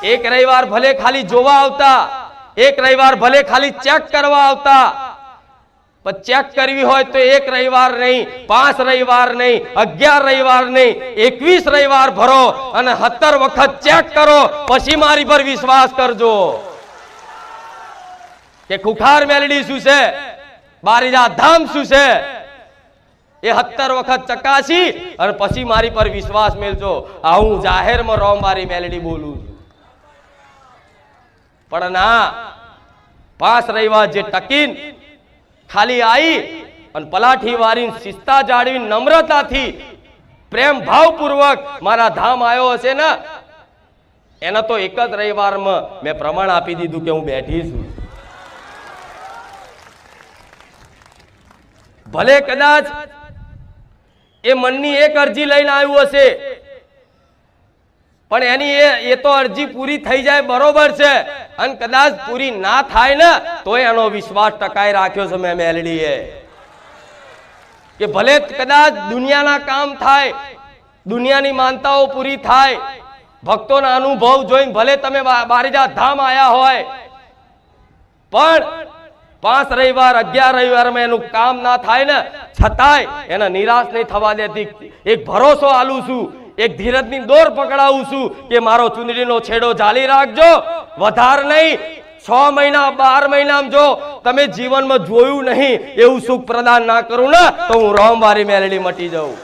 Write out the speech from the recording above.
એક રવિવાર ભલે ખાલી જોવા આવતા, એક રવિવાર ભલે ખાલી ચેક કરવા આવતા, પણ ચેક કરવી હોય તો એક રવિવાર નહીં, 5 રવિવાર નહીં, 11 રવિવાર નહીં, 21 રવિવાર ભરો અને 17 વખત ચેક કરો, પછી મારી પર વિશ્વાસ કરજો કે ખુખાર મેલડી શું છે, બારીજા ધામ શું છે, એ 17 વખત ચકાસી અને પછી મારી પર વિશ્વાસ મેળજો. આ હું જાહેરમાં રોમવારી મેલડી બોલું છું, પણ ના, 5 રવિવાર જે ટકીન ખાલી આવી અને પલાઠી વારી શિસ્તા જાળવી નમ્રતાથી પ્રેમ ભાવપૂર્વક મારા ધામ આવ્યો હશે ને, એને તો એક જ રવિવારમાં મેં પ્રમાણ આપી દીધું કે હું બેઠી છું. ભલે કદાચ એ મનની એક અરજી લઈને આવ્યું હશે, પણ એની એ તો અરજી પૂરી થઈ જાય બરોબર છે, અને કદાચ પૂરી ના થાય ને તો એનો વિશ્વાસ ટકાઈ રાખ્યો છે મેં મેલડીએ, કે ભલે કદાચ દુનિયાના કામ થાય, દુનિયાની માનતાઓ પૂરી થાય, ભક્તોના અનુભવ જોઈને ભલે તમે બારીજા ધામ આયા હોય, પણ 5 રવિવાર 11 રવિવારમાં એનું કામ ના થાય ને છતાંય એને નિરાશ નહીં થવા દેતી. એક ભરોસો આલું છું, એક ધીરજની દોર પકડાવું છું કે મારો ચુંદડીનો છેડો જાળી રાખજો, વધાર નહીં. 6 મહિના 12 મહિનામાં જો તમે જીવનમાં જોયું નહીં એવું સુખ પ્રદાન ના કરું ને તો હું રોમવારી મેલડી મટી જાઉં.